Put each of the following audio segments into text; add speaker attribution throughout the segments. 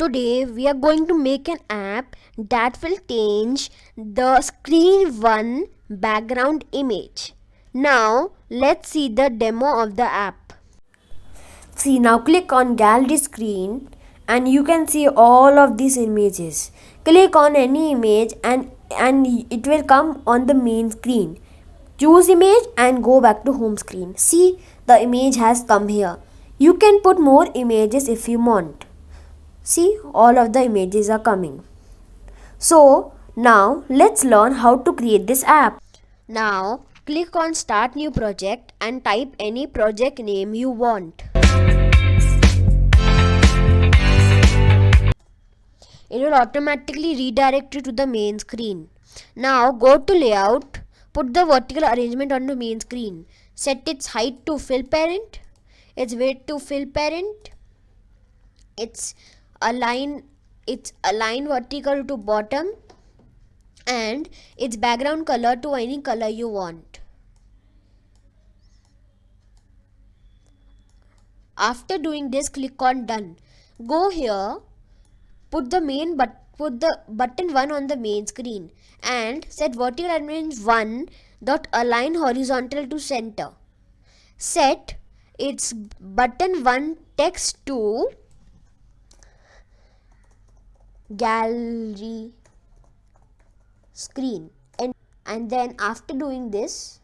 Speaker 1: Today we are going to make an app that will change the screen one background image. Now let's see the demo of the app. See, now click on gallery screen and you can see all of these images. Click on any image and it will come on the main screen. Choose image and go back to home screen. See, the image has come here. You can put more images if you want. See, all of the images are coming. So now let's learn how to create this app. Now click on start new project and type any project name you want. It will automatically redirect you to the main screen. Now go to layout, put the vertical arrangement on the main screen. Set its height to fill parent, its width to fill parent, its align vertical to bottom, and its background color to any color you want. After doing this, click on done. Go here, put the button 1 on the main screen and set vertical arrangement 1 dot align horizontal to center. Set its button 1 text to gallery screen, and then after doing this,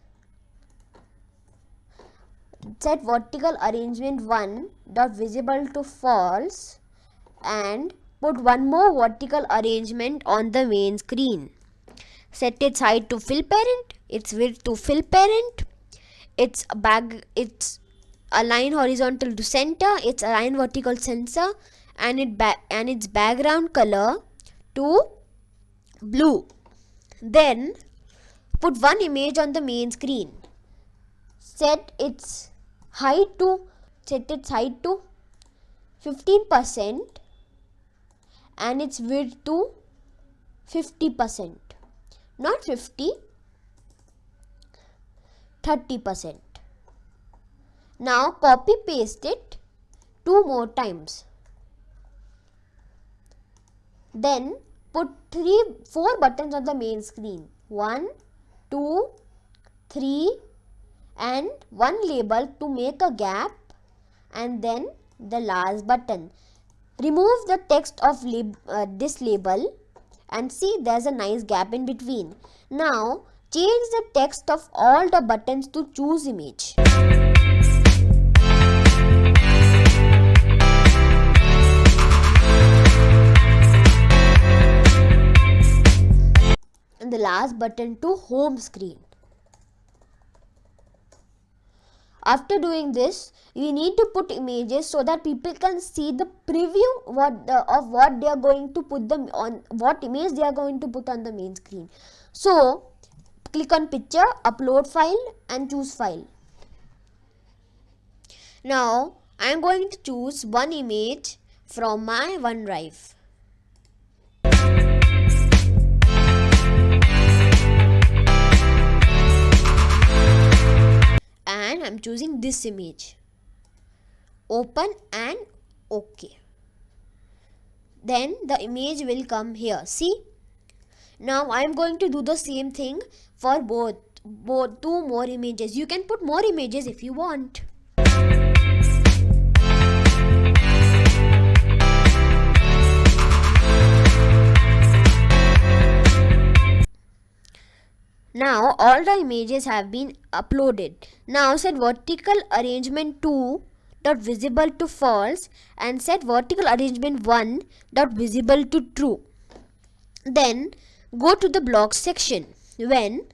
Speaker 1: set vertical arrangement 1 dot visible to false and put one more vertical arrangement on the main screen. Set its height to fill parent, its width to fill parent, its align horizontal to center, its align vertical center, and its background color to blue. Then put one image on the main screen. Set its height to 15% and its width to 50%, not 50, 30%. Now copy paste it 2 more times. Then put 4 buttons on the main screen. 1, 2, 3 and 1 label to make a gap, and then the last button. Remove the text of this label and see there's a nice gap in between. Now change the text of all the buttons to choose image. And the last button to home screen. After doing this, we need to put images so that people can see the preview of what they are going to put them on, what image they are going to put on the main screen. So click on picture, upload file and choose file. Now I am going to choose one image from my OneDrive. And I'm choosing this image. Open and OK. Then the image will come here. See? Now I'm going to do the same thing for both 2 more images. You can put more images if you want. Now all the images have been uploaded. Now set vertical arrangement 2 dot visible to false and set vertical arrangement 1 dot visible to true. Then go to the blocks section. When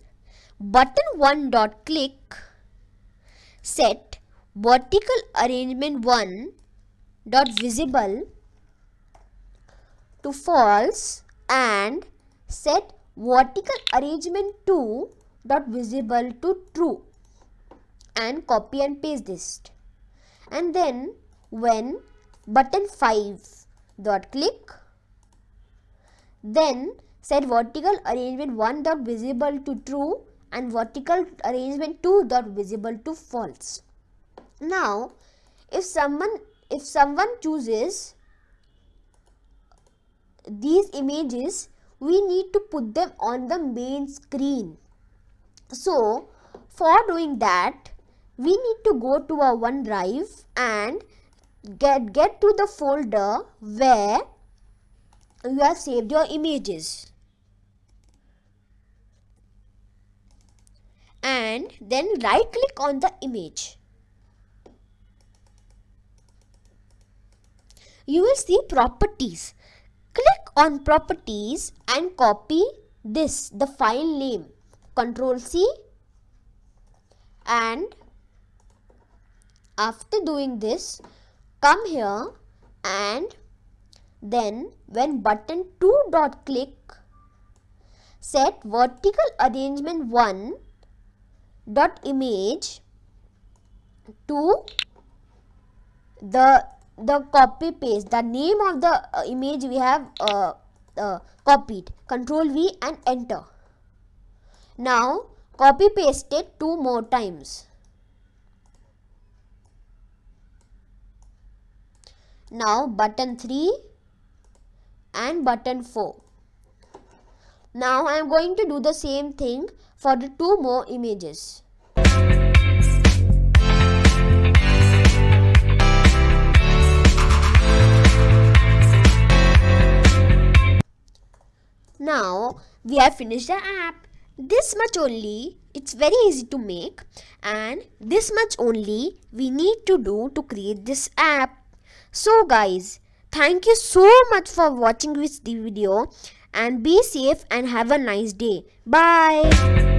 Speaker 1: button 1 dot click, set vertical arrangement 1 dot visible to false and set vertical arrangement 2 dot visible to true, and copy and paste this. And then when button 5 dot click, then set vertical arrangement 1 dot visible to true and vertical arrangement 2 dot visible to false. Now if someone chooses these images, we need to put them on the main screen. So for doing that, we need to go to our OneDrive and get to the folder where you have saved your images, and then right click on the image. You will see properties. Click on properties and copy the file name. Ctrl C, and after doing this, come here, and then when button 2 dot click, set vertical arrangement 1 dot image to the copy paste, the name of the image we have copied. Ctrl V and enter. Now copy paste it 2 more times. Now button 3 and button 4. Now I am going to do the same thing for the 2 more images. Now we have finished the app. This much only, it's very easy to make, and this much only we need to do to create this app. So guys, thank you so much for watching this video, and be safe and have a nice day. Bye.